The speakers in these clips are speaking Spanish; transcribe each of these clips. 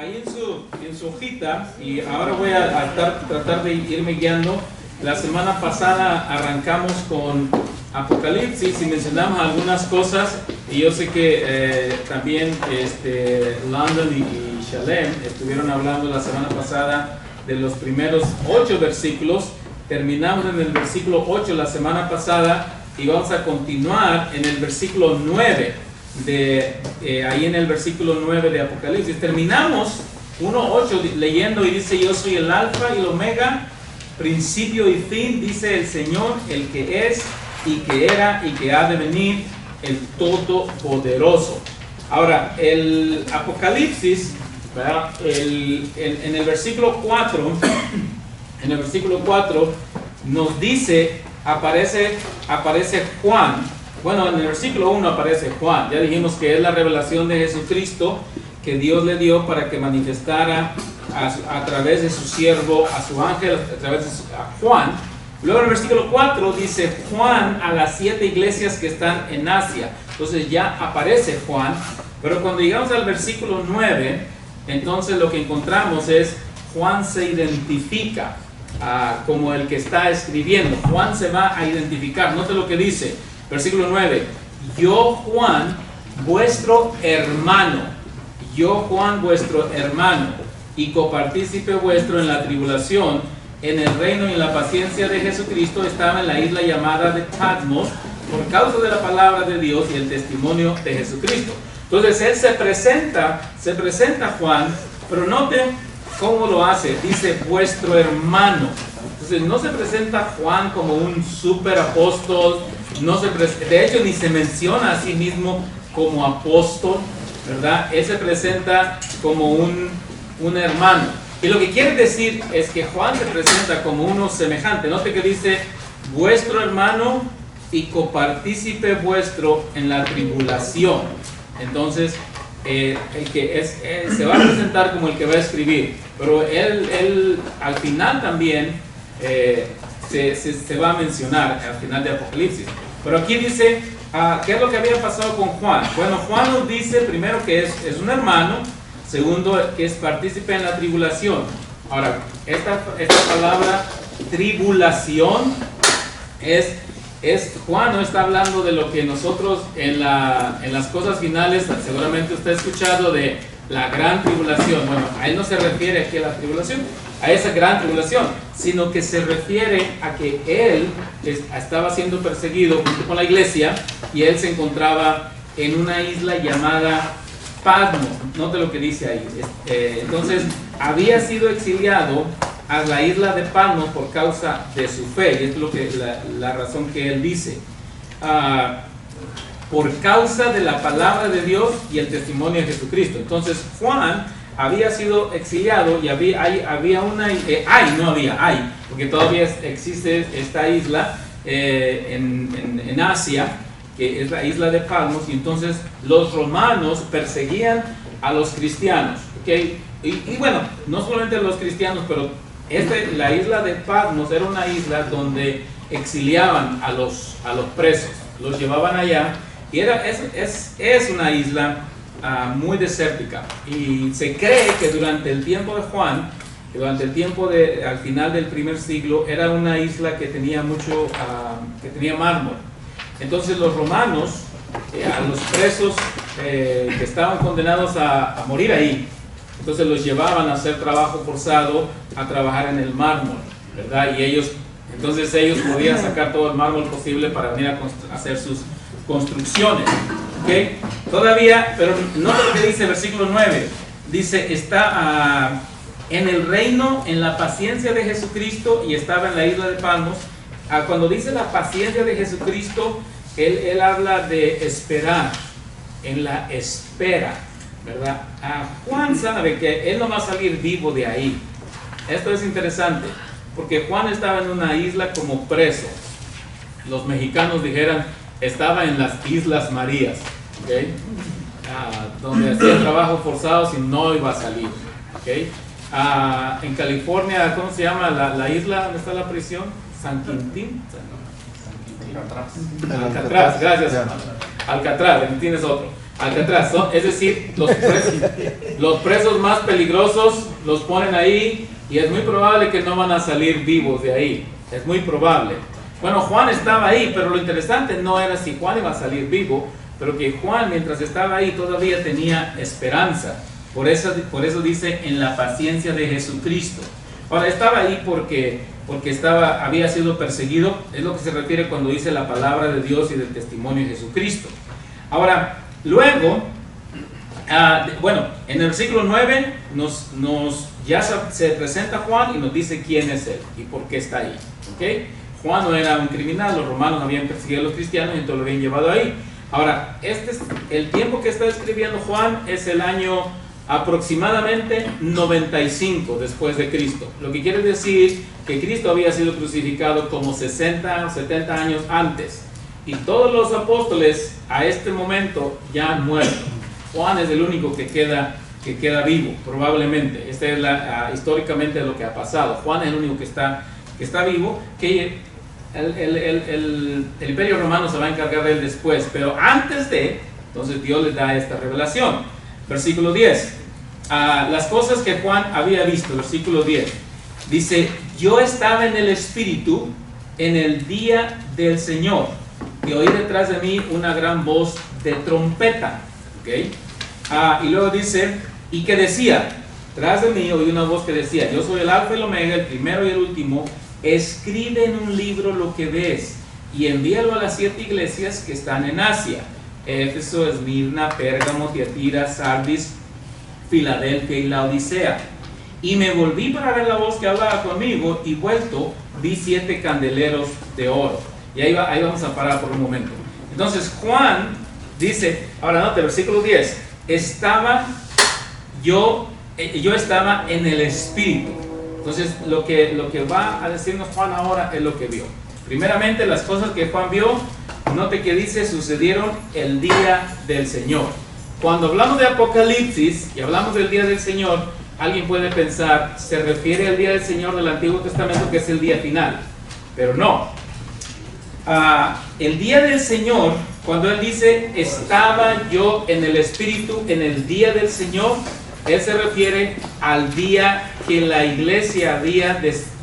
ahí en su hojita, y ahora voy a tratar de irme guiando. La semana pasada arrancamos con Apocalipsis y mencionamos algunas cosas, y yo sé que también London y Shalem estuvieron hablando la semana pasada de los primeros 8 versículos. Terminamos en el versículo 8 la semana pasada y vamos a continuar en el versículo 9 ahí en el versículo 9 de Apocalipsis. Terminamos 1:8 leyendo y dice: yo soy el alfa y el omega, principio y fin, dice el Señor, el que es y que era y que ha de venir, el Todopoderoso. Ahora, el Apocalipsis, ¿verdad? En el versículo 4, en el versículo 4 nos dice, aparece Juan. Bueno, en el versículo 1 aparece Juan. Ya dijimos que es la revelación de Jesucristo que Dios le dio para que manifestara a través de su siervo, a su ángel, a través de Juan. Luego en el versículo 4 dice Juan a las 7 iglesias que están en Asia. Entonces ya aparece Juan. Pero cuando llegamos al versículo 9, entonces lo que encontramos es Juan se identifica como el que está escribiendo. Juan se va a identificar. Note lo que dice, versículo 9: yo Juan, vuestro hermano, yo Juan, vuestro hermano, y copartícipe vuestro en la tribulación, en el reino y en la paciencia de Jesucristo, estaba en la isla llamada de Patmos, por causa de la palabra de Dios y el testimonio de Jesucristo. Entonces él se presenta Juan, pero noten cómo lo hace. Dice vuestro hermano. Entonces no se presenta Juan como un super apóstol, de hecho ni se menciona a sí mismo como apóstol, ¿verdad? Él se presenta como un hermano. Y lo que quiere decir es que Juan se presenta como uno semejante. Note que dice vuestro hermano y copartícipe vuestro en la tribulación. Entonces el que se va a presentar como el que va a escribir, pero él al final también se va a mencionar al final de Apocalipsis. Pero aquí dice ¿qué es lo que había pasado con Juan? Bueno, Juan nos dice primero que es un hermano, segundo que es partícipe en la tribulación. Ahora, esta palabra tribulación Juan no está hablando de lo que nosotros en las cosas finales, seguramente usted ha escuchado de la gran tribulación. Bueno, a él no se refiere aquí a la tribulación, a esa gran tribulación, sino que se refiere a que él estaba siendo perseguido junto con la iglesia y él se encontraba en una isla llamada Patmos. Note lo que dice ahí. Entonces, había sido exiliado a la isla de Patmos por causa de su fe, y es lo que la razón que él dice, por causa de la palabra de Dios y el testimonio de Jesucristo. Entonces Juan había sido exiliado y porque todavía existe esta isla en Asia, que es la isla de Patmos, y entonces los romanos perseguían a los cristianos, ¿okay? Y bueno, no solamente a los cristianos, pero la isla de Patmos era una isla donde exiliaban a los presos, los llevaban allá, y es una isla muy desértica, y se cree que durante el tiempo de Juan, al final del primer siglo, era una isla que tenía que tenía mármol. Entonces los romanos, a los presos que estaban condenados a morir ahí, entonces los llevaban a hacer trabajo forzado, a trabajar en el mármol, ¿verdad? Y ellos podían sacar todo el mármol posible para venir a hacer sus construcciones, ¿okay? Todavía, pero no lo que dice el versículo 9, dice, está en el reino, en la paciencia de Jesucristo, y estaba en la isla de Patmos. Cuando dice la paciencia de Jesucristo, él habla de esperar, en la espera, ¿verdad? Juan sabe que él no va a salir vivo de ahí. Esto es interesante, porque Juan estaba en una isla como preso. Los mexicanos dijeran, estaba en las Islas Marías, ¿okay? Donde hacía trabajo forzado si no iba a salir, ¿okay? En California, ¿cómo se llama la isla donde está la prisión? San Quintín. Alcatraz, gracias. Alcatraz, tienes otro. Alcatraz, ¿no? Es decir, los presos más peligrosos los ponen ahí y es muy probable que no van a salir vivos de ahí. Es muy probable. Bueno, Juan estaba ahí, pero lo interesante no era si Juan iba a salir vivo, pero que Juan, mientras estaba ahí, todavía tenía esperanza. Por eso dice, en la paciencia de Jesucristo. Ahora, estaba ahí porque había sido perseguido. Es lo que se refiere cuando dice la palabra de Dios y del testimonio de Jesucristo. Ahora, luego, en el versículo 9 ya se presenta Juan y nos dice quién es él y por qué está ahí. ¿Okay? Juan no era un criminal, los romanos habían perseguido a los cristianos y entonces lo habían llevado ahí. Ahora, el tiempo que está escribiendo Juan es el año aproximadamente 95 después de Cristo. Lo que quiere decir que Cristo había sido crucificado como 60 o 70 años antes. Y todos los apóstoles a este momento ya han muerto. Juan es el único que queda vivo, probablemente. Este es históricamente lo que ha pasado. Juan es el único que está vivo, que el Imperio Romano se va a encargar de él después. Pero antes entonces Dios les da esta revelación. Versículo 10. Las cosas que Juan había visto, versículo 10. Dice, yo estaba en el Espíritu en el día del Señor, y oí detrás de mí una gran voz de trompeta. ¿Okay? Y luego dice, y que decía, tras de mí oí una voz que decía, yo soy el Alfa y el Omega, el primero y el último, escribe en un libro lo que ves, y envíalo a las 7 iglesias que están en Asia, Éfeso, Esmirna, Pérgamo, Tiatira, Sardis, Filadelfia y Laodicea. Y me volví para ver la voz que hablaba conmigo, y vuelto vi 7 candeleros de oro. Y ahí vamos a parar por un momento. Entonces Juan dice, ahora note, versículo 10, yo estaba en el Espíritu. Entonces lo que va a decirnos Juan ahora es lo que vio. Primeramente, las cosas que Juan vio, note que dice, sucedieron el día del Señor. Cuando hablamos de Apocalipsis y hablamos del día del Señor, alguien puede pensar, se refiere al día del Señor del Antiguo Testamento, que es el día final. Pero no. El día del Señor, cuando él dice, estaba yo en el Espíritu en el día del Señor, él se refiere al día que la iglesia había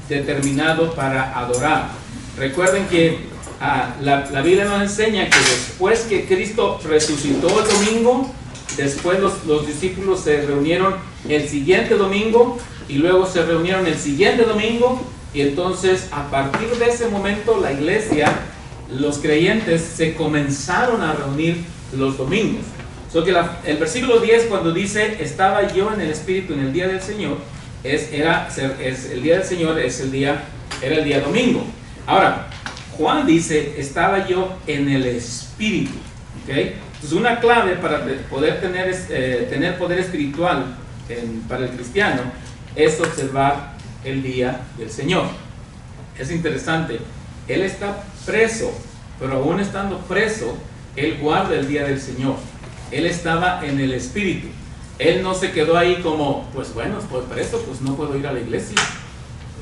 determinado para adorar. Recuerden que la Biblia nos enseña que después que Cristo resucitó el domingo, después los discípulos se reunieron el siguiente domingo y luego se reunieron el siguiente domingo, y entonces a partir de ese momento la iglesia, los creyentes se comenzaron a reunir los domingos. So que el versículo 10, cuando dice estaba yo en el Espíritu en el día del Señor, el día del Señor era el día domingo. Ahora, Juan dice estaba yo en el Espíritu. ¿Okay? Entonces una clave para poder tener poder espiritual para el cristiano es observar el día del Señor. Es interesante, él está preso, pero aún estando preso, él guarda el día del Señor. Él estaba en el Espíritu. Él no se quedó ahí como, pues bueno, estoy preso, pues no puedo ir a la iglesia.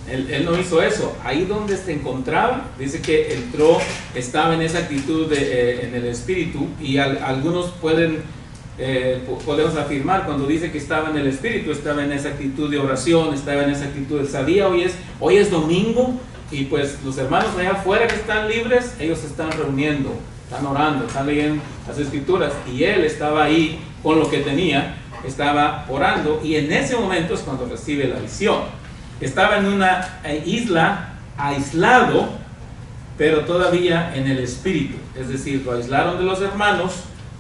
Él no hizo eso. Ahí donde se encontraba, dice que entró, estaba en esa actitud en el Espíritu, y algunos podemos afirmar, cuando dice que estaba en el Espíritu, estaba en esa actitud de oración, estaba en esa actitud de sabía, hoy es domingo, y pues los hermanos allá afuera que están libres, ellos se están reuniendo, están orando, están leyendo las Escrituras, y él estaba ahí con lo que tenía, estaba orando, y en ese momento es cuando recibe la visión. Estaba en una isla, aislado, pero todavía en el Espíritu, es decir, lo aislaron de los hermanos,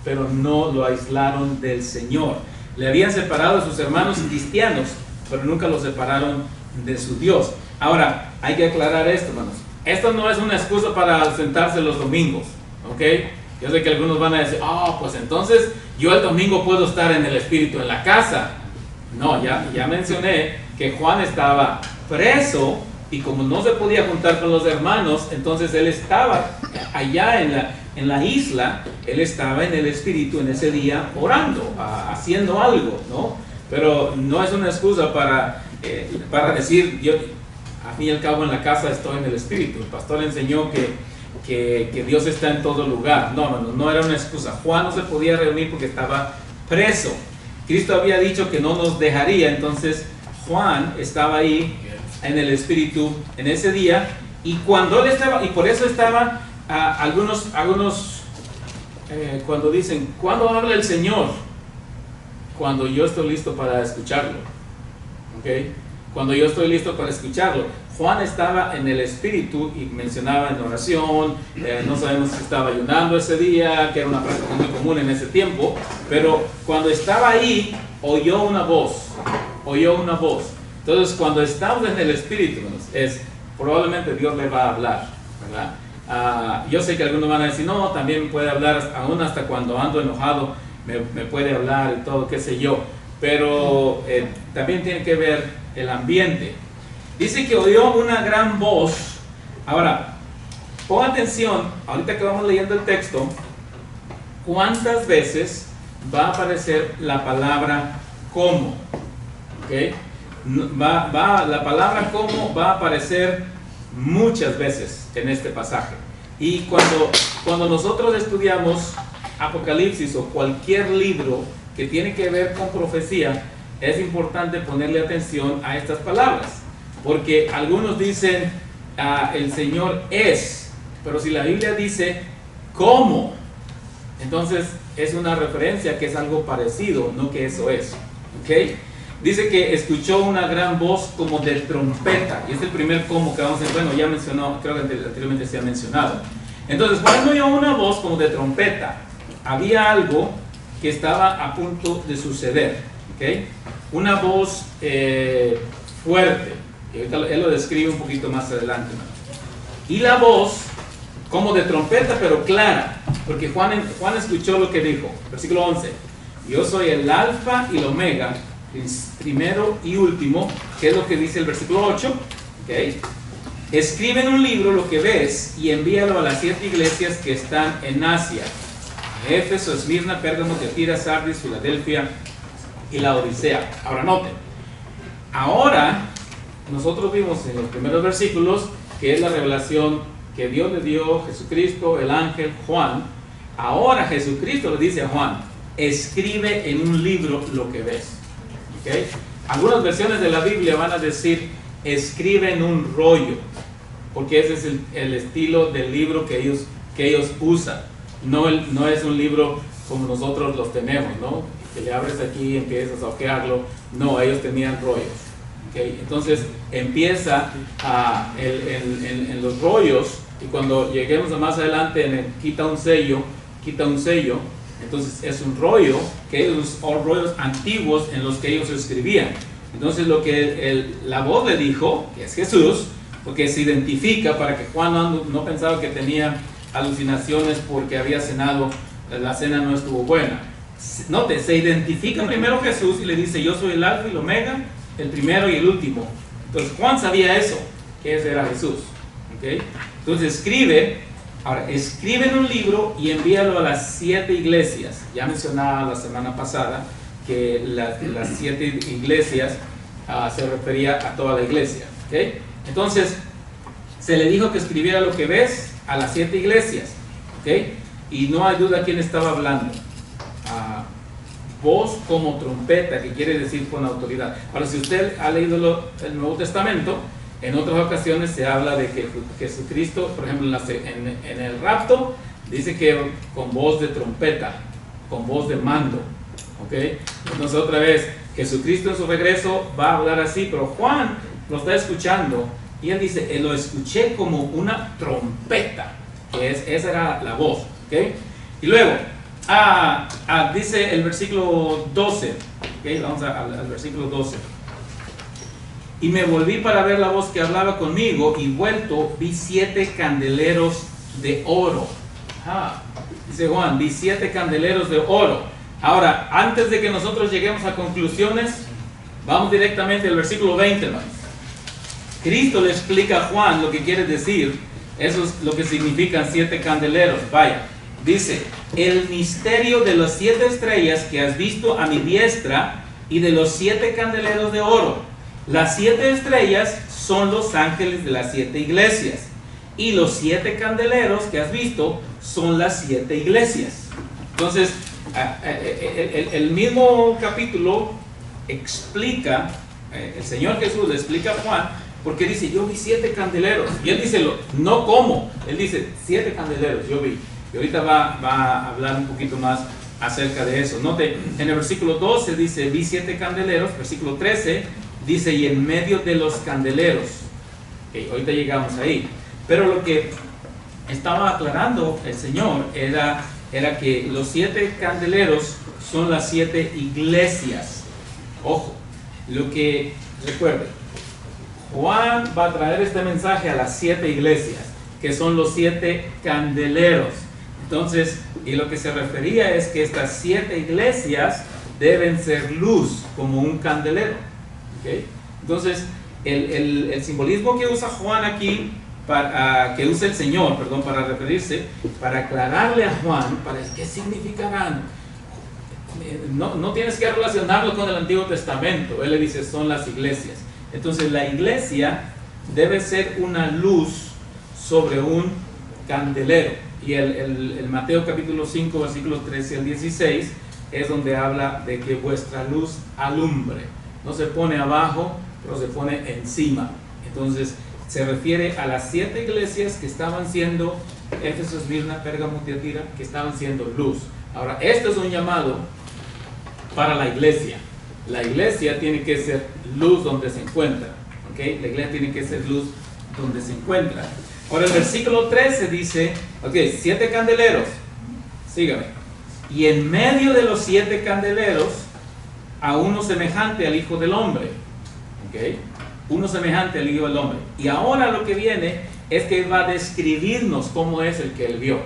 pero no lo aislaron del Señor. Le habían separado a sus hermanos cristianos, pero nunca los separaron de su Dios. Ahora, hay que aclarar esto, hermanos. Esto no es una excusa para ausentarse los domingos, ¿ok? Yo sé que algunos van a decir, pues entonces yo el domingo puedo estar en el Espíritu en la casa. No, ya mencioné que Juan estaba preso, y como no se podía juntar con los hermanos, entonces él estaba allá en la isla, él estaba en el Espíritu en ese día orando, haciendo algo, ¿no? Pero no es una excusa para decir, yo al fin y al cabo en la casa estoy en el Espíritu. El pastor enseñó que Dios está en todo lugar. No era una excusa. Juan no se podía reunir porque estaba preso. Cristo había dicho que no nos dejaría, entonces Juan estaba ahí en el Espíritu en ese día, y cuando él estaba, y por eso estaba algunos cuando dicen, ¿cuándo habla el Señor? Cuando yo estoy listo para escucharlo. ¿Okay? Cuando yo estoy listo para escucharlo. Juan estaba en el Espíritu y mencionaba en oración, no sabemos si estaba ayunando ese día, que era una práctica muy común en ese tiempo, pero cuando estaba ahí, oyó una voz. Entonces, cuando estamos en el Espíritu, probablemente Dios le va a hablar, ¿verdad? Yo sé que algunos van a decir, no, también puede hablar, aún hasta cuando ando enojado, me puede hablar y todo, qué sé yo, pero también tiene que ver el ambiente. Dice que oyó una gran voz. Ahora, pon atención, ahorita que vamos leyendo el texto, ¿cuántas veces va a aparecer la palabra como? ¿Okay? La palabra como va a aparecer muchas veces en este pasaje. Y cuando nosotros estudiamos Apocalipsis o cualquier libro que tiene que ver con profecía, es importante ponerle atención a estas palabras. Porque algunos dicen, el Señor es, pero si la Biblia dice, ¿cómo? Entonces es una referencia que es algo parecido, no que eso es. ¿Okay? Dice que escuchó una gran voz como de trompeta, y es el primer cómo que vamos a ver. Bueno, ya mencionó, creo que anteriormente se ha mencionado. Entonces, cuando oyó una voz como de trompeta, había algo que estaba a punto de suceder. ¿Okay? Una voz fuerte. Él lo describe un poquito más adelante, ¿no? Y la voz como de trompeta, pero clara, porque Juan escuchó lo que dijo, versículo 11: yo soy el alfa y el omega, primero y último, que es lo que dice el versículo 8. ¿Okay? Escribe en un libro lo que ves y envíalo a las 7 iglesias que están en Asia: Éfeso, Esmirna, Pérgamo, Tiatira, Sardis, Filadelfia y la Odisea. Ahora noten, ahora nosotros vimos en los primeros versículos que es la revelación que Dios le dio, Jesucristo, el ángel, Juan. Ahora Jesucristo le dice a Juan, escribe en un libro lo que ves. ¿Okay? Algunas versiones de la Biblia van a decir, escribe en un rollo, porque ese es el estilo del libro que ellos usan. No es un libro como nosotros los tenemos, ¿no? Que le abres aquí y empiezas a hojearlo. No, ellos tenían rollos. ¿Okay? Entonces empieza en los rollos, y cuando lleguemos a más adelante quita un sello, entonces es un rollo, que son rollos antiguos en los que ellos escribían. Entonces lo que la voz le dijo, que es Jesús, porque se identifica, para que Juan no pensaba que tenía alucinaciones porque había cenado, la cena no estuvo buena. Note, se identifica primero Jesús y le dice, yo soy el alfa y el omega, el primero y el último. Entonces Juan sabía eso, que ese era Jesús. ¿Okay? Entonces escribe en un libro y envíalo a las 7 iglesias. Ya mencionaba la semana pasada que las 7 iglesias se refería a toda la iglesia. ¿Okay? Entonces se le dijo que escribiera lo que ves a las 7 iglesias. ¿Okay? Y no hay duda quién estaba hablando. Voz como trompeta, que quiere decir con autoridad. Ahora, si usted ha leído el Nuevo Testamento, en otras ocasiones se habla de que Jesucristo, por ejemplo, en el rapto, dice que con voz de trompeta, con voz de mando. ¿Okay? Entonces, otra vez, Jesucristo en su regreso va a hablar así, pero Juan lo está escuchando y él dice, lo escuché como una trompeta, esa era la voz. ¿Okay? Y luego dice el versículo 12. ¿Okay? Vamos al versículo 12. Y me volví para ver la voz que hablaba conmigo, y vuelto vi 7 candeleros de oro. Dice Juan, vi 7 candeleros de oro. Ahora, antes de que nosotros lleguemos a conclusiones, vamos directamente al versículo 20, hermanos. Cristo le explica a Juan lo que quiere decir. Eso es lo que significan 7 candeleros. Vaya, dice, el misterio de las 7 estrellas que has visto a mi diestra y de los 7 candeleros de oro. Las 7 estrellas son los ángeles de las 7 iglesias, Y los 7 candeleros que has visto son las 7 iglesias. Entonces, el mismo capítulo explica, el Señor Jesús le explica a Juan, porque dice, yo vi 7 candeleros. Y él dice, no cómo, él dice, 7 candeleros yo vi. Y ahorita va a hablar un poquito más acerca de eso. Note, en el versículo 12 dice, vi 7 candeleros. Versículo 13 dice, y en medio de los candeleros. Okay, ahorita llegamos ahí. Pero lo que estaba aclarando el Señor era que los 7 candeleros son las 7 iglesias. Ojo, lo que recuerde, Juan va a traer este mensaje a las 7 iglesias, que son los 7 candeleros. Entonces, y lo que se refería es que estas 7 iglesias deben ser luz, como un candelero. ¿Okay? Entonces, el simbolismo que usa Juan aquí, que usa el Señor, perdón, para referirse, para aclararle a Juan, para qué significarán. No tienes que relacionarlo con el Antiguo Testamento. Él le dice, son las iglesias. Entonces, la iglesia debe ser una luz sobre un candelero. Y el Mateo capítulo 5, versículos 13 al 16, es donde habla de que vuestra luz alumbre. No se pone abajo, pero se pone encima. Entonces, se refiere a las 7 iglesias que estaban siendo, Éfeso, Esmirna, Pérgamo, Tiatira, que estaban siendo luz. Ahora, esto es un llamado para la iglesia. La iglesia tiene que ser luz donde se encuentra. ¿Okay? La iglesia tiene que ser luz donde se encuentra. Ahora el versículo 13 dice, 7 candeleros, sígame, y en medio de los 7 candeleros, a uno semejante al Hijo del Hombre. ¿Okay? Uno semejante al Hijo del Hombre. Y ahora lo que viene es que va a describirnos cómo es el que él vio.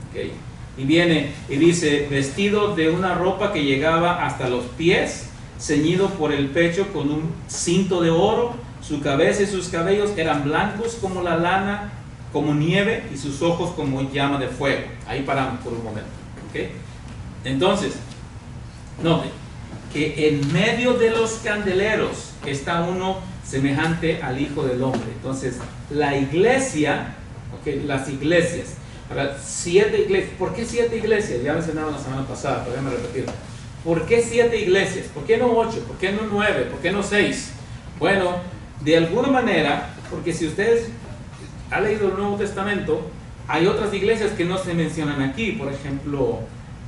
¿Okay? Y viene y dice, vestido de una ropa que llegaba hasta los pies, ceñido por el pecho con un cinto de oro, su cabeza y sus cabellos eran blancos como la lana, como nieve, y sus ojos como llama de fuego. Ahí paramos por un momento. ¿Okay? Entonces, note que en medio de los candeleros está uno semejante al Hijo del Hombre. Entonces, la iglesia, ¿okay? Las iglesias. Ahora, 7 iglesias. ¿Por qué 7 iglesias? Ya mencionaron la semana pasada, pero déjame repetir. ¿Por qué 7 iglesias? ¿Por qué no 8? ¿Por qué no 9? ¿Por qué no 6? Bueno, de alguna manera, porque si ustedes han leído el Nuevo Testamento, hay otras iglesias que no se mencionan aquí. Por ejemplo,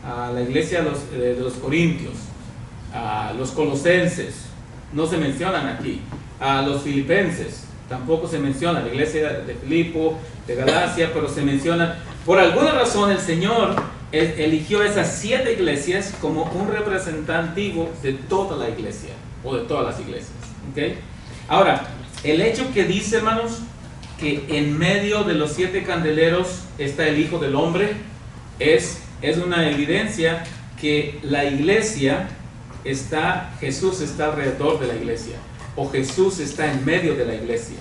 la iglesia de los Corintios, los Colosenses, no se mencionan aquí. Los Filipenses, tampoco se menciona. La iglesia de Filipo, de Galacia, pero se menciona. Por alguna razón el Señor eligió esas 7 iglesias como un representativo de toda la iglesia, o de todas las iglesias. ¿Okay? Ahora, el hecho que dice, hermanos, que en medio de los 7 candeleros está el Hijo del Hombre, es una evidencia que la iglesia Jesús está alrededor de la iglesia, o Jesús está en medio de la iglesia.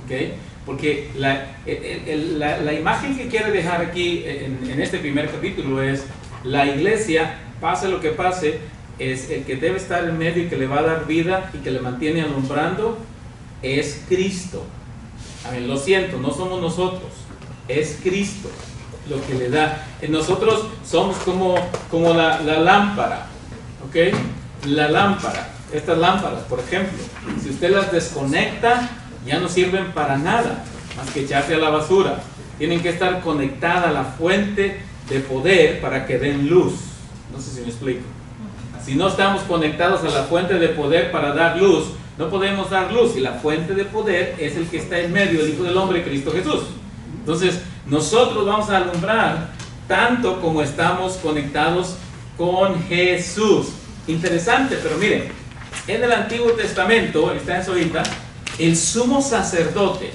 ¿Okay? Porque la imagen que quiere dejar aquí en este primer capítulo es, la iglesia, pase lo que pase, es el que debe estar en medio y que le va a dar vida y que le mantiene alumbrando, es Cristo. A ver, lo siento, no somos nosotros, es Cristo lo que le da. Nosotros somos como la lámpara, ¿ok? La lámpara, estas lámparas, por ejemplo, si usted las desconecta, ya no sirven para nada, más que echarse a la basura. Tienen que estar conectadas a la fuente de poder para que den luz. No sé si me explico. Si no estamos conectados a la fuente de poder para dar luz, no podemos dar luz, y la fuente de poder es el que está en medio, el Hijo del Hombre, Cristo Jesús. Entonces, nosotros vamos a alumbrar tanto como estamos conectados con Jesús. Interesante, pero miren, en el Antiguo Testamento, está en su hojita, el sumo sacerdote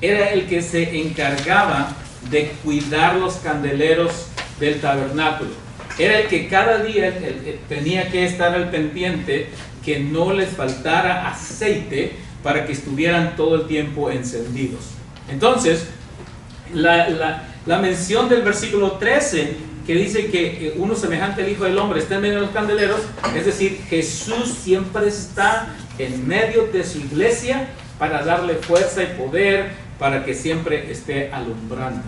era el que se encargaba de cuidar los candeleros del tabernáculo. Era el que cada día tenía que estar al pendiente que no les faltara aceite para que estuvieran todo el tiempo encendidos. Entonces, la mención del versículo 13, que dice que uno semejante al Hijo del Hombre está en medio de los candeleros, es decir, Jesús siempre está en medio de su iglesia para darle fuerza y poder, para que siempre esté alumbrando.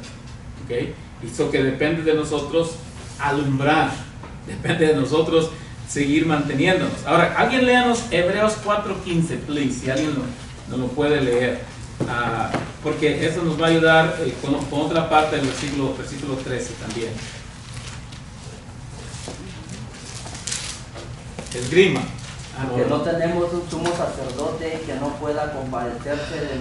¿Okay? Y eso que depende de nosotros alumbrar, depende de nosotros seguir manteniéndonos. Ahora, alguien léanos Hebreos 4:15, please, si alguien no lo puede leer, porque eso nos va a ayudar con otra parte del versículo 13 también. Esgrima. Que no tenemos un sumo sacerdote que no pueda compadecerse de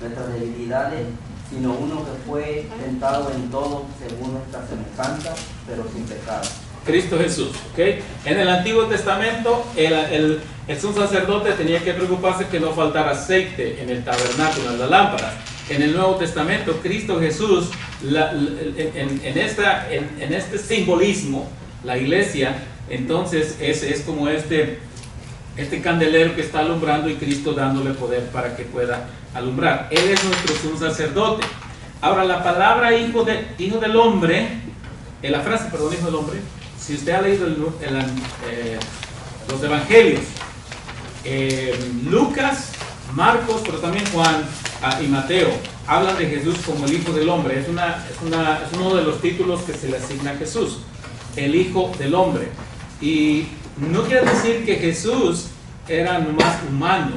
nuestras debilidades, sino uno que fue tentado en todo según nuestra semejanza, pero sin pecado. Cristo Jesús, ¿ok? En el Antiguo Testamento, el sumo sacerdote tenía que preocuparse que no faltara aceite en el tabernáculo, en las lámparas. En el Nuevo Testamento, Cristo Jesús, en este simbolismo, la iglesia, entonces es como este candelero que está alumbrando y Cristo dándole poder para que pueda alumbrar. Él es nuestro sumo sacerdote. Ahora, la palabra hijo del hombre, la frase, perdón, hijo del hombre, si usted ha leído los evangelios, Lucas, Marcos, pero también Juan y Mateo, hablan de Jesús como el hijo del hombre. Es uno de los títulos que se le asigna a Jesús, el hijo del hombre. Y no quiere decir que Jesús era nomás humano,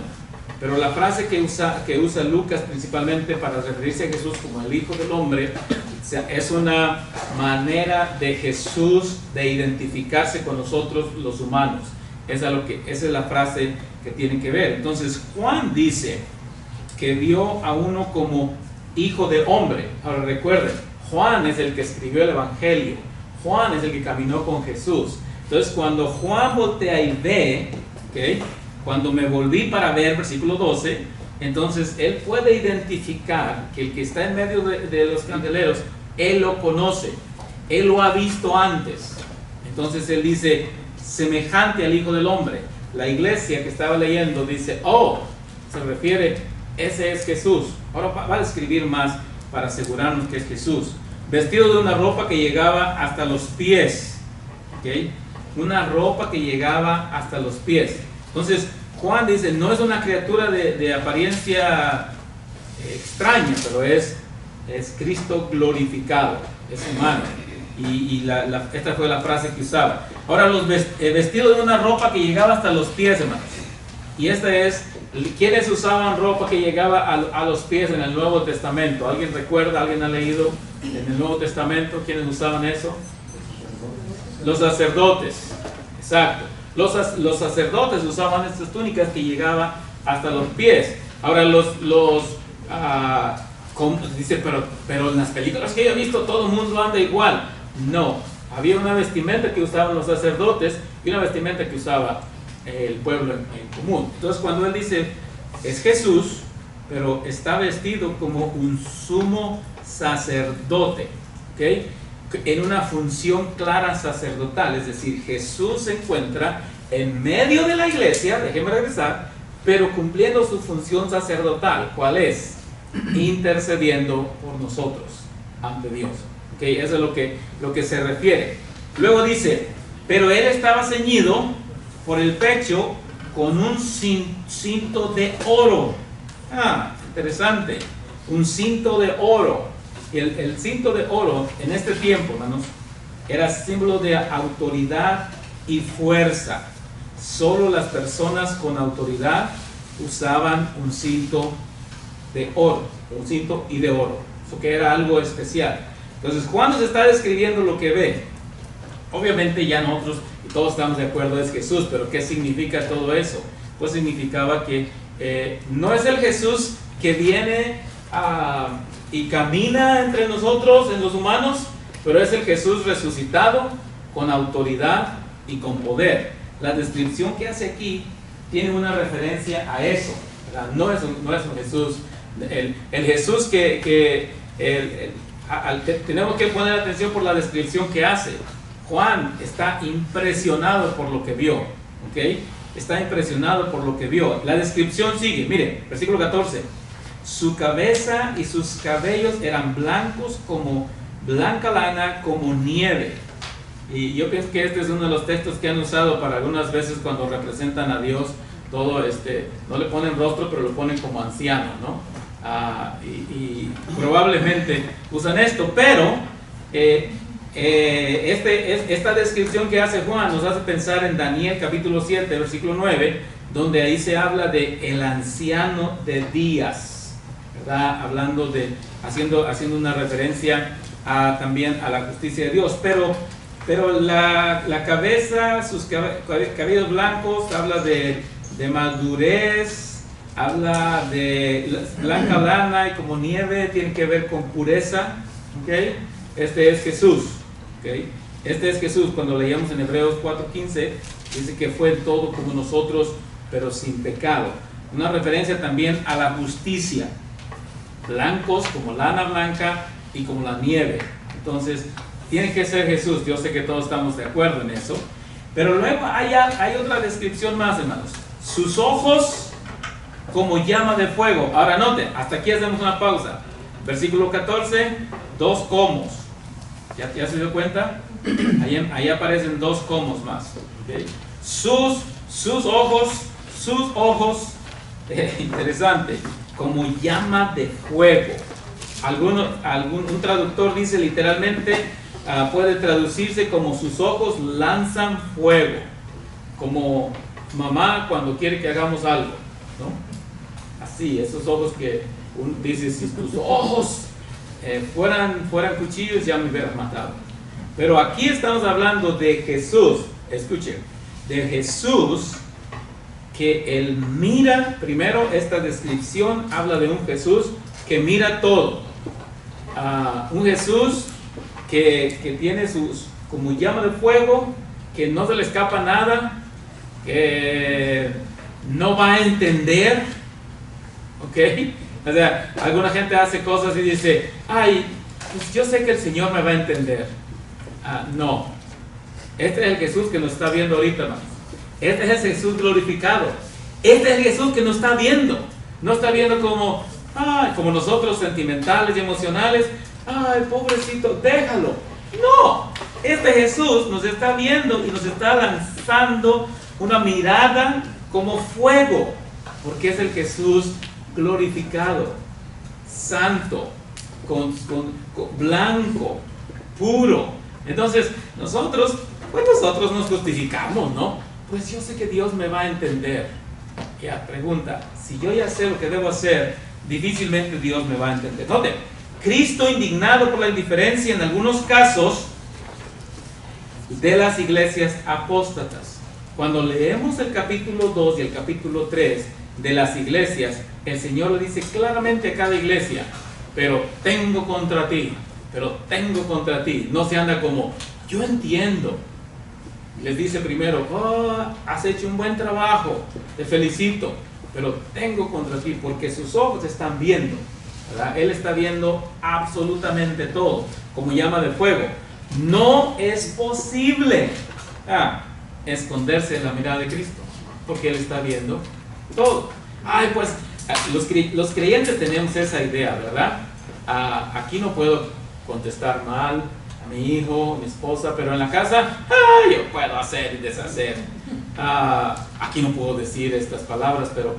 pero la frase que usa Lucas principalmente para referirse a Jesús como el hijo del hombre, es una manera de Jesús de identificarse con nosotros los humanos. Esa es la frase que tienen que ver. Entonces Juan dice que vio a uno como hijo de hombre. Ahora recuerden, Juan es el que escribió el evangelio, Juan es el que caminó con Jesús. Entonces cuando Juan voltea y ve, ¿okay? Cuando me volví para ver, versículo 12, entonces él puede identificar que el que está en medio de los candeleros, él lo conoce, él lo ha visto antes. Entonces él dice, semejante al hijo del hombre. La iglesia que estaba leyendo dice, oh, se refiere, ese es Jesús. Ahora va a describir más para asegurarnos que es Jesús. Vestido de una ropa que llegaba hasta los pies, ¿okay? Una ropa que llegaba hasta los pies. Entonces Juan dice, no es una criatura de apariencia extraña, pero es Cristo glorificado, es humano. Y esta fue la frase que usaba. Ahora, vestido de una ropa que llegaba hasta los pies, hermanos. Y esta es, ¿quiénes usaban ropa que llegaba a los pies en el Nuevo Testamento? ¿Alguien recuerda? ¿Alguien ha leído en el Nuevo Testamento quiénes usaban eso? Los sacerdotes, exacto. Los sacerdotes usaban estas túnicas que llegaban hasta los pies. Ahora dice, pero en las películas que yo he visto todo el mundo anda igual. No, había una vestimenta que usaban los sacerdotes y una vestimenta que usaba el pueblo en común. Entonces cuando él dice, es Jesús, pero está vestido como un sumo sacerdote, ¿okay? En una función clara sacerdotal, es decir, Jesús se encuentra en medio de la iglesia, déjenme regresar, pero cumpliendo su función sacerdotal. ¿Cuál es? Intercediendo por nosotros ante Dios. ¿Okay? Eso es lo que se refiere. Luego dice, pero él estaba ceñido por el pecho con un cinto de oro. Interesante, un cinto de oro. El cinto de oro en este tiempo, hermanos, era símbolo de autoridad y fuerza. Solo las personas con autoridad usaban un cinto de oro, un cinto y de oro. Eso que era algo especial. Entonces, Juan nos está describiendo lo que ve. Obviamente ya nosotros, y todos estamos de acuerdo, es Jesús, pero ¿qué significa todo eso? Pues significaba que no es el Jesús que viene y camina entre nosotros, en los humanos, pero es el Jesús resucitado con autoridad y con poder. La descripción que hace aquí tiene una referencia a eso, ¿verdad? No es un Jesús, el Jesús que tenemos que poner atención por la descripción que hace. Juan está impresionado por lo que vio, ¿ok? Está impresionado por lo que vio. La descripción sigue, mire, versículo 14. Su cabeza y sus cabellos eran blancos como blanca lana, como nieve. Y yo pienso que este es uno de los textos que han usado para algunas veces cuando representan a Dios. Todo no le ponen rostro, pero lo ponen como anciano, ¿no? y probablemente usan esto, pero esta descripción que hace Juan nos hace pensar en Daniel capítulo 7, versículo 9, donde ahí se habla de el anciano de días, ¿verdad? Hablando haciendo una referencia también a la justicia de Dios, pero la cabeza, sus cabellos blancos, habla de madurez, habla de blanca lana y como nieve, tiene que ver con pureza, ¿okay? Este es Jesús, ¿okay? Este es Jesús. Cuando leíamos en Hebreos 4:15, dice que fue todo como nosotros, pero sin pecado. Una referencia también a la justicia, blancos como lana blanca y como la nieve. Entonces, tiene que ser Jesús. Yo sé que todos estamos de acuerdo en eso. Pero luego hay otra descripción más, hermanos. Sus ojos como llama de fuego. Ahora noten, hasta aquí hacemos una pausa. Versículo 14, dos comos. ¿Ya se dio cuenta? Ahí aparecen dos comos más. ¿Okay? Sus ojos, interesante, como llama de fuego. Un traductor dice literalmente, puede traducirse como sus ojos lanzan fuego, como mamá cuando quiere que hagamos algo, ¿no? Así, esos ojos que dice, si tus ojos fueran cuchillos ya me hubieran matado. Pero aquí estamos hablando de Jesús, escuchen, de Jesús, que él mira. Primero, esta descripción habla de un Jesús que mira todo, un Jesús que tiene como llama de fuego, que no se le escapa nada, que no va a entender, ¿ok? O sea, alguna gente hace cosas y dice, ay, pues yo sé que el Señor me va a entender. No, este es el Jesús que nos está viendo ahorita, hermanos. Este es el Jesús glorificado. Este es el Jesús que nos está viendo. No está viendo como nosotros, sentimentales y emocionales. Ay, pobrecito, déjalo. No, este Jesús nos está viendo y nos está lanzando una mirada como fuego, porque es el Jesús glorificado, santo, con blanco, puro. Entonces, nosotros nos justificamos, ¿no? Pues yo sé que Dios me va a entender. Ya, pregunta, si yo ya sé lo que debo hacer, difícilmente Dios me va a entender. Noten, Cristo indignado por la indiferencia en algunos casos de las iglesias apóstatas. Cuando leemos el capítulo 2 y el capítulo 3 de las iglesias, el Señor le dice claramente a cada iglesia, pero tengo contra ti. No se anda como, yo entiendo. Les dice primero, has hecho un buen trabajo, te felicito, pero tengo contra ti, porque sus ojos están viendo, ¿verdad? Él está viendo absolutamente todo, como llama de fuego. No es posible esconderse en la mirada de Cristo, porque Él está viendo todo. Ay, pues los creyentes tenemos esa idea, ¿verdad? Aquí no puedo contestar mal a mi hijo, a mi esposa, pero en la casa, yo puedo hacer y deshacer. Aquí no puedo decir estas palabras, pero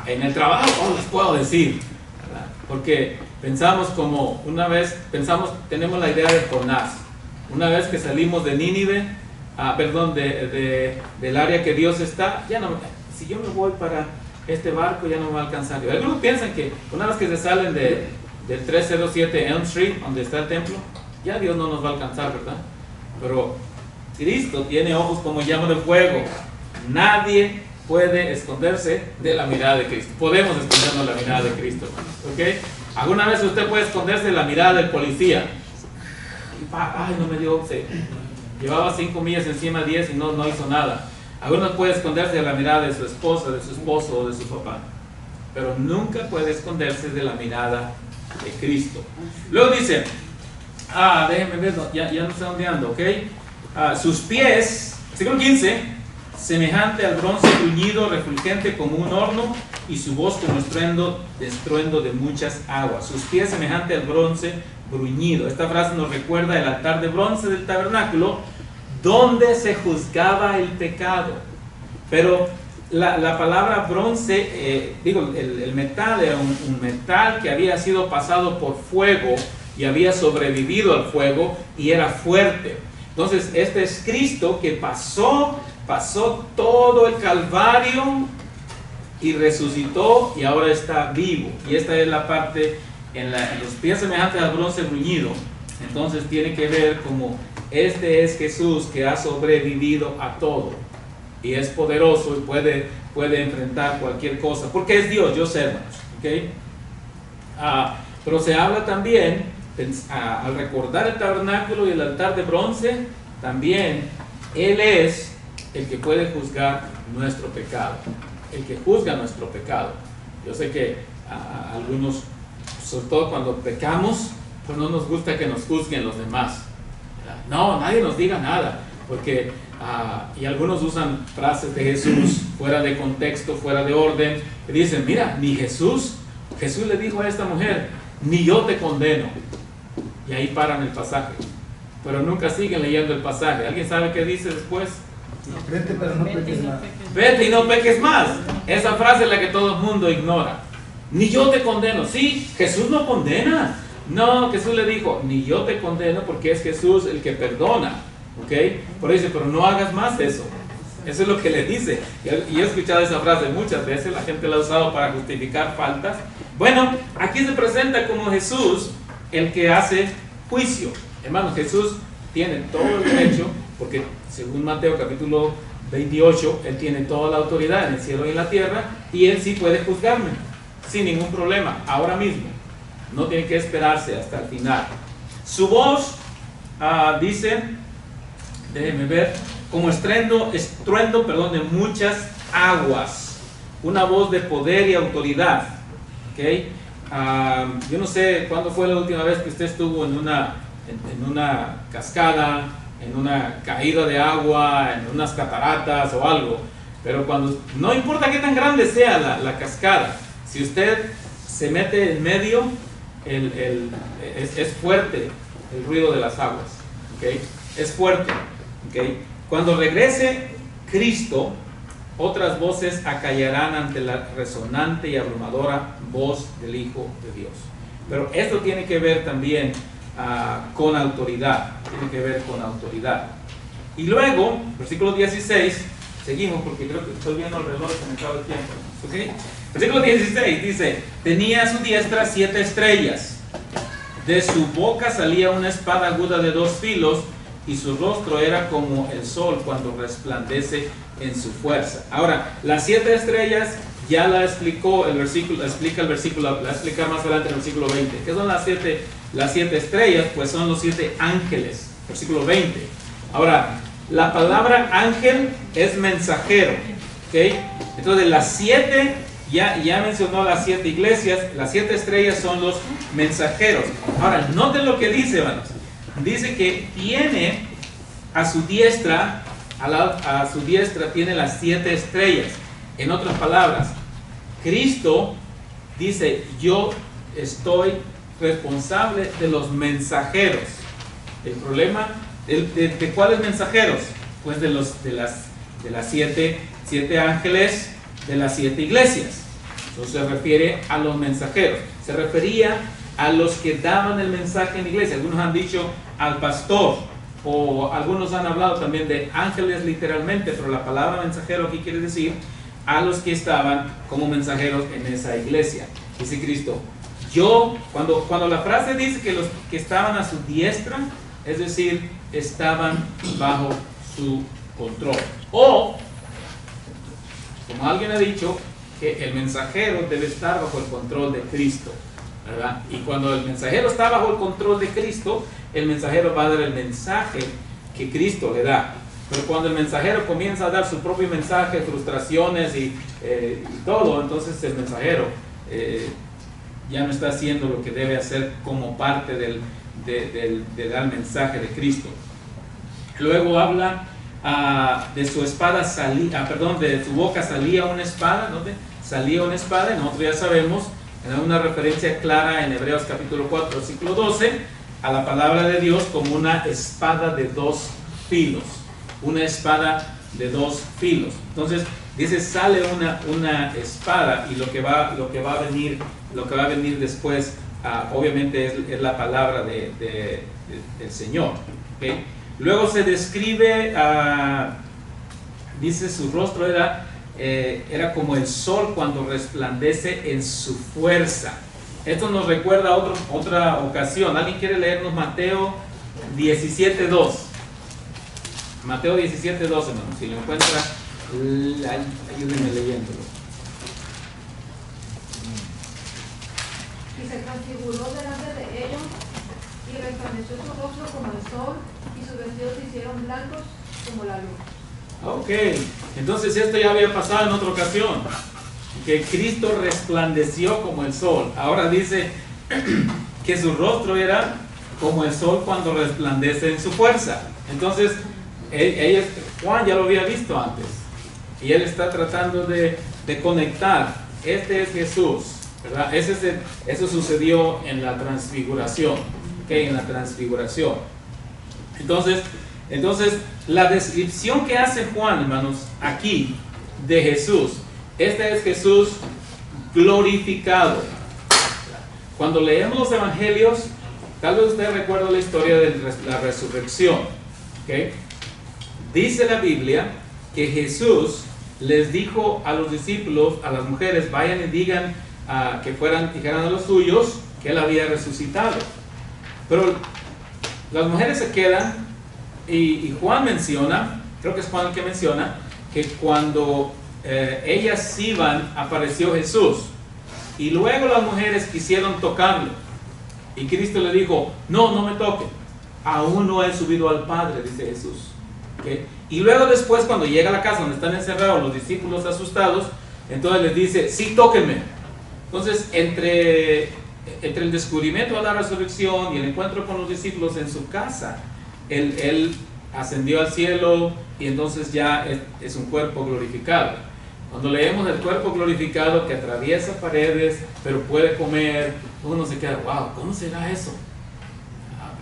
en el trabajo las puedo decir, ¿verdad? Porque tenemos la idea de Jonás. Una vez que salimos de Nínive, del área que Dios está, si yo me voy para este barco ya no me va a alcanzar. Algunos piensan que una vez que se salen del 307 Elm Street, donde está el templo, ya Dios no nos va a alcanzar, ¿verdad? Pero Cristo tiene ojos como llama de fuego. Nadie puede esconderse de la mirada de Cristo. Podemos escondernos de la mirada de Cristo, ¿ok? ¿Alguna vez usted puede esconderse de la mirada del policía? Ay, no me dio, llevaba 5 millas encima, 10 y no hizo nada. Algunos puede esconderse de la mirada de su esposa, de su esposo o de su papá, pero nunca puede esconderse de la mirada de Cristo. Luego dice, déjenme ver, ya no sé dónde ando, ¿ok? Sus pies, versículo 15, semejante al bronce bruñido, refulgente como un horno, y su voz como estruendo de muchas aguas. Sus pies semejante al bronce bruñido. Esta frase nos recuerda el altar de bronce del tabernáculo, donde se juzgaba el pecado. Pero la palabra bronce, el metal era un metal que había sido pasado por fuego y había sobrevivido al fuego y era fuerte. Entonces este es Cristo que pasó todo el Calvario y resucitó y ahora está vivo. Y esta es la parte en los pies semejantes al bronce bruñido. Entonces tiene que ver como este es Jesús que ha sobrevivido a todo y es poderoso y puede enfrentar cualquier cosa porque es Dios, yo sé, hermanos, ¿okay? Pero se habla también al recordar el tabernáculo y el altar de bronce, también Él es el que puede juzgar nuestro pecado, el que juzga nuestro pecado. Yo sé que a algunos, sobre todo cuando pecamos, pues no nos gusta que nos juzguen los demás. No, nadie nos diga nada, porque y algunos usan frases de Jesús fuera de contexto, fuera de orden, y dicen, mira, ni Jesús le dijo a esta mujer, ni yo te condeno. Y ahí paran el pasaje, pero nunca siguen leyendo el pasaje. ¿Alguien sabe qué dice después? Vete, pero no peques más. Vete y no peques más. Esa frase es la que todo el mundo ignora. Ni yo te condeno. Sí, Jesús no condena. No, Jesús le dijo, ni yo te condeno, porque es Jesús el que perdona. ¿Ok? Por eso dice, pero no hagas más eso. Eso es lo que le dice. Y he escuchado esa frase muchas veces. La gente la ha usado para justificar faltas. Bueno, aquí se presenta como Jesús el que hace juicio. Hermanos, Jesús tiene todo el derecho, porque según Mateo capítulo 28, Él tiene toda la autoridad en el cielo y en la tierra, y Él sí puede juzgarme, sin ningún problema, ahora mismo. No tiene que esperarse hasta el final. Su voz, dice, déjenme ver, como estruendo de muchas aguas. Una voz de poder y autoridad. ¿Okay? Yo no sé cuándo fue la última vez que usted estuvo en una cascada, en una caída de agua, en unas cataratas o algo, pero cuando, no importa qué tan grande sea la cascada, si usted se mete en medio, es fuerte el ruido de las aguas, ¿okay? Es fuerte, ¿okay? Cuando regrese Cristo, otras voces acallarán ante la resonante y abrumadora voz del Hijo de Dios. Pero esto tiene que ver también con autoridad. Tiene que ver con autoridad. Y luego, versículo 16, seguimos porque creo que estoy viendo el reloj, se me acaba el tiempo. ¿Okay? Versículo 16 dice, tenía a su diestra 7 estrellas. De su boca salía una espada aguda de 2 filos y su rostro era como el sol cuando resplandece en su fuerza. Ahora, las 7 estrellas ya la explicó el versículo, la va a explicar más adelante en el versículo 20. ¿Qué son las siete estrellas? Pues son los 7 ángeles, versículo 20. Ahora, la palabra ángel es mensajero, ¿okay? Entonces las 7, ya mencionó las 7 iglesias, las 7 estrellas son los mensajeros. Ahora, noten lo que dice, hermanos. Dice que tiene a su diestra, tiene las 7 estrellas. En otras palabras, Cristo dice, yo estoy responsable de los mensajeros. El problema, ¿de cuáles mensajeros? Pues de las 7 ángeles de las 7 iglesias. Entonces se refiere a los mensajeros. Se refería a los que daban el mensaje en la iglesia. Algunos han dicho al pastor, o algunos han hablado también de ángeles literalmente, pero la palabra mensajero aquí quiere decir a los que estaban como mensajeros en esa iglesia. Dice Cristo, yo, cuando la frase dice que los que estaban a su diestra, es decir, estaban bajo su control. O, como alguien ha dicho, que el mensajero debe estar bajo el control de Cristo, ¿verdad? Y cuando el mensajero está bajo el control de Cristo, el mensajero va a dar el mensaje que Cristo le da. Pero cuando el mensajero comienza a dar su propio mensaje, frustraciones y todo, entonces el mensajero ya no está haciendo lo que debe hacer como parte de dar mensaje de Cristo. Luego habla de su espada de su boca salía una espada. ¿Dónde? Salía una espada, nosotros ya sabemos, en una referencia clara en Hebreos capítulo 4, versículo 12, a la palabra de Dios como una espada de 2 filos. Una espada de dos filos. Entonces dice, sale una espada, y lo que va a venir después, obviamente es la palabra del Señor. ¿Okay? Luego se describe, dice, su rostro era como el sol cuando resplandece en su fuerza. Esto nos recuerda a otra ocasión. ¿Alguien quiere leernos Mateo 17:2? Mateo 17:2, hermanos. Si lo encuentra, ayúdenme leyéndolo. Y se transfiguró delante de ellos, y resplandeció su rostro como el sol, y sus vestidos se hicieron blancos como la luz. Ok, entonces esto ya había pasado en otra ocasión, que Cristo resplandeció como el sol. Ahora dice que su rostro era como el sol cuando resplandece en su fuerza. Entonces, Juan ya lo había visto antes, y él está tratando de conectar. Este es Jesús, ¿verdad? Eso sucedió en la transfiguración, ¿okay? En la transfiguración. Entonces, la descripción que hace Juan, hermanos, aquí de Jesús, este es Jesús glorificado. Cuando leemos los evangelios, tal vez usted recuerda la historia de la resurrección, ¿okay? Dice la Biblia que Jesús les dijo a los discípulos, a las mujeres, vayan y digan dijeran a los suyos que él había resucitado. Pero las mujeres se quedan, y Juan menciona, creo que es Juan el que menciona, que cuando ellas iban, apareció Jesús, y luego las mujeres quisieron tocarlo, y Cristo le dijo, no me toquen, aún no he subido al Padre, dice Jesús. ¿Okay? Y luego después, cuando llega a la casa donde están encerrados los discípulos asustados, entonces les dice, sí, tóquenme. Entonces, entre el descubrimiento de la resurrección y el encuentro con los discípulos en su casa, él ascendió al cielo, y entonces ya es un cuerpo glorificado. Cuando leemos el cuerpo glorificado que atraviesa paredes, pero puede comer, uno se queda, wow, ¿cómo será eso?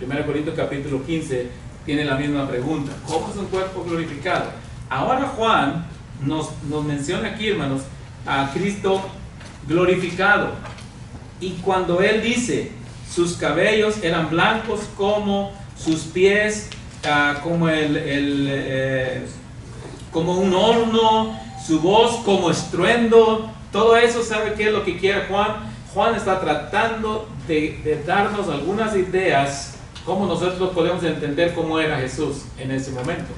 1 Corintios capítulo 15 tiene la misma pregunta, ¿cómo es un cuerpo glorificado? Ahora Juan nos menciona aquí, hermanos, a Cristo glorificado. Y cuando él dice, sus cabellos eran blancos como sus pies, como un horno, su voz como estruendo, todo eso, ¿sabe qué es lo que quiere Juan? Juan está tratando de darnos algunas ideas cómo nosotros podemos entender cómo era Jesús en ese momento.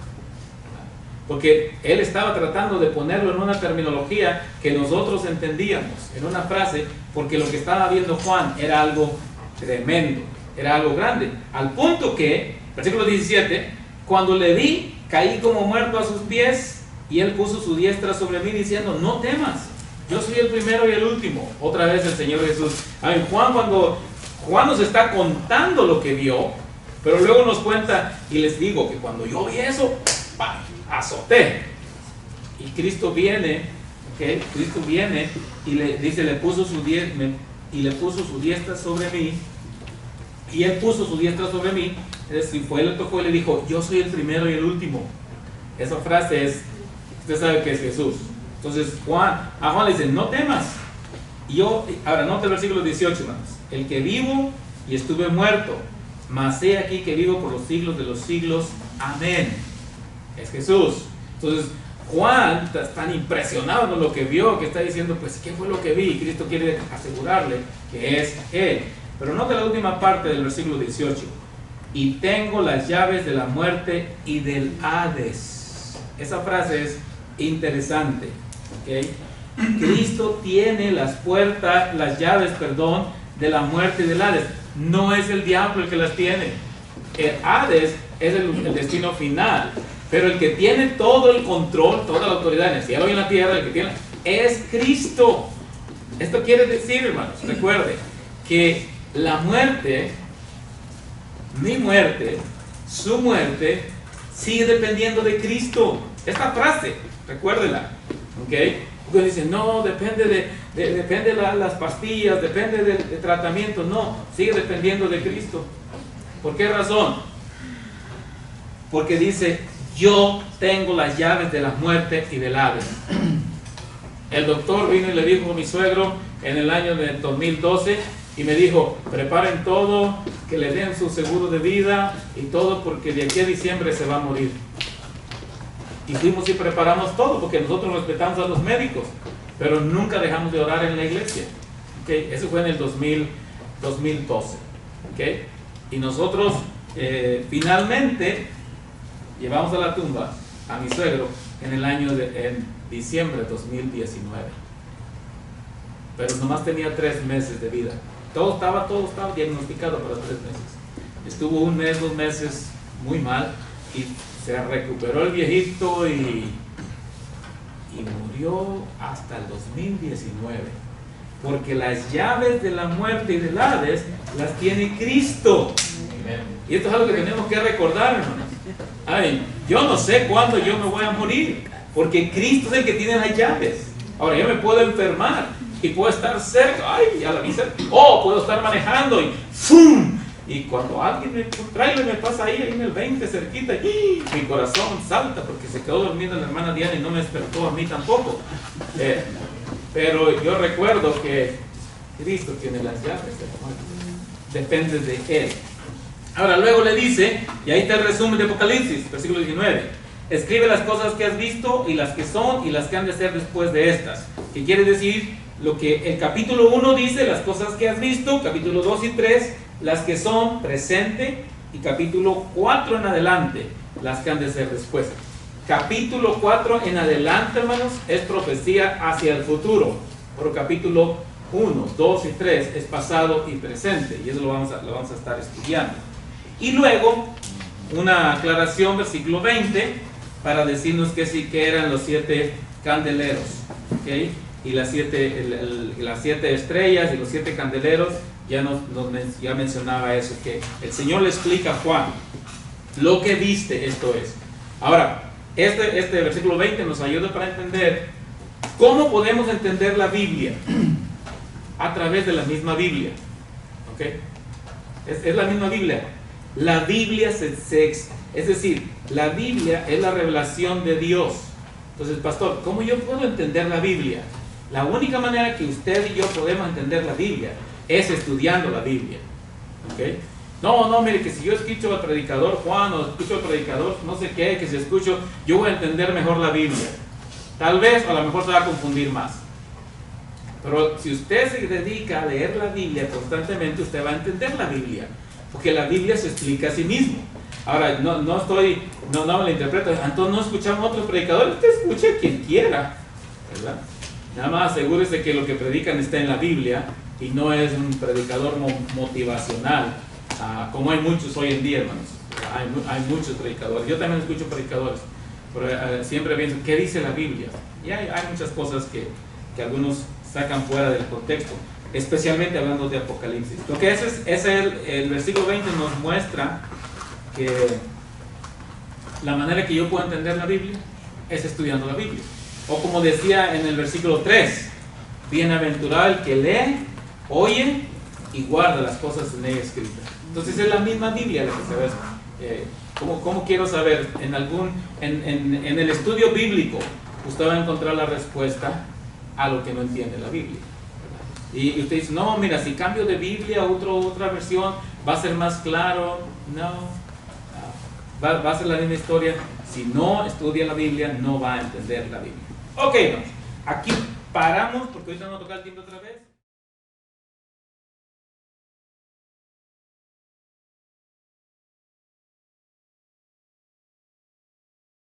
Porque él estaba tratando de ponerlo en una terminología que nosotros entendíamos, en una frase, porque lo que estaba viendo Juan era algo tremendo, era algo grande, al punto que, versículo 17, cuando le vi, caí como muerto a sus pies, y él puso su diestra sobre mí diciendo, no temas, yo soy el primero y el último. Otra vez el Señor Jesús. Cuando Juan nos está contando lo que vio, pero luego nos cuenta, y les digo que cuando yo vi eso, ¡pam!, azoté. Y Cristo viene, ¿okay? Cristo viene y le dice, le puso su diestra sobre mí, y él puso su diestra sobre mí. Es decir, fue él, le tocó y le dijo, yo soy el primero y el último. Esa frase es, usted sabe que es Jesús. Entonces a Juan le dice, no temas. Y ahora nota el versículo 18, hermanos. El que vivo y estuve muerto, mas he aquí que vivo por los siglos de los siglos. Amén. Es Jesús. Entonces Juan está tan impresionado con lo que vio, que está diciendo, pues, ¿qué fue lo que vi? Y Cristo quiere asegurarle que es Él. Pero nota la última parte del versículo 18. Y tengo las llaves de la muerte y del Hades. Esa frase es interesante. ¿Okay? Cristo tiene las llaves, de la muerte y del Hades. No es el diablo el que las tiene. El Hades es el destino final. Pero el que tiene todo el control, toda la autoridad en el cielo y en la tierra, el que tiene, es Cristo. Esto quiere decir, hermanos, recuerde que la muerte, mi muerte, su muerte, sigue dependiendo de Cristo. Esta frase, recuérdela, ¿ok? Porque dicen, no, depende de las pastillas, depende del tratamiento. No, sigue dependiendo de Cristo. ¿Por qué razón? Porque dice, yo tengo las llaves de la muerte y del Hades. El doctor vino y le dijo a mi suegro en el año de 2012 y me dijo, preparen todo, que le den su seguro de vida y todo, porque de aquí a diciembre se va a morir. Y fuimos y preparamos todo, porque nosotros respetamos a los médicos, pero nunca dejamos de orar en la iglesia. ¿Okay? Eso fue en el 2012. ¿Okay? Y nosotros finalmente llevamos a la tumba a mi suegro en diciembre de 2019. Pero nomás tenía 3 meses de vida. Todo estaba diagnosticado para 3 meses. Estuvo 1 mes, 2 meses muy mal y se recuperó el viejito y murió hasta el 2019. Porque las llaves de la muerte y del Hades las tiene Cristo. Y esto es algo que tenemos que recordar, hermanos. Ay, yo no sé cuándo yo me voy a morir, porque Cristo es el que tiene las llaves. Ahora, yo me puedo enfermar y puedo estar cerca, ay, a la vista, o puedo estar manejando y ¡fum! Y cuando alguien un trailer me pasa ahí en el 20 cerquita, ¡y! Mi corazón salta porque se quedó durmiendo la hermana Diana y no me despertó a mí tampoco. Pero yo recuerdo que Cristo tiene las llaves de la muerte. Depende de Él. Ahora luego le dice, y ahí está el resumen de Apocalipsis, versículo 19. Escribe las cosas que has visto y las que son y las que han de ser después de estas. ¿Qué quiere decir? Lo que el capítulo 1 dice, las cosas que has visto, capítulo 2 y 3, las que son presente, y capítulo 4 en adelante, las que han de ser después. Capítulo 4 en adelante, hermanos, es profecía hacia el futuro. Pero capítulo 1, 2 y 3 es pasado y presente, y eso lo vamos a estar estudiando. Y luego, una aclaración, versículo 20, para decirnos que sí que eran los 7 candeleros, ¿okay? Y las 7 estrellas y los 7 candeleros, ya mencionaba eso, que el Señor le explica a Juan, lo que viste, esto es. Ahora, este versículo 20 nos ayuda para entender cómo podemos entender la Biblia a través de la misma Biblia. ¿Okay? Es la misma Biblia. La Biblia es decir, la Biblia es la revelación de Dios. Entonces, pastor, ¿cómo yo puedo entender la Biblia? La única manera que usted y yo podemos entender la Biblia es estudiando la Biblia. ¿Okay? No, mire, que si yo escucho al predicador Juan o escucho al predicador no sé qué, que si escucho, yo voy a entender mejor la Biblia. Tal vez, a lo mejor se va a confundir más. Pero si usted se dedica a leer la Biblia constantemente, usted va a entender la Biblia. Porque la Biblia se explica a sí mismo. Ahora, no me la interpreto. Entonces no escuchamos a otros predicadores. Usted escuche a quien quiera, ¿verdad? Nada más asegúrese que lo que predican está en la Biblia y no es un predicador motivacional, como hay muchos hoy en día, hermanos. Hay muchos predicadores. Yo también escucho predicadores, pero siempre pienso, ¿qué dice la Biblia? Y hay muchas cosas que algunos sacan fuera del contexto, especialmente hablando de Apocalipsis. Lo que el versículo 20 nos muestra que la manera que yo puedo entender la Biblia es estudiando la Biblia. O como decía en el versículo 3, bienaventurado el que lee, oye y guarda las cosas en ella escritas. Entonces es la misma Biblia la que se ve. ¿Cómo quiero saber? En el estudio bíblico usted va a encontrar la respuesta a lo que no entiende la Biblia. Y usted dice, no, mira, si cambio de Biblia a otra versión, va a ser más claro. No, va a ser la misma historia. Si no estudia la Biblia, no va a entender la Biblia. Ok, aquí paramos porque ahorita no toca el tiempo otra vez.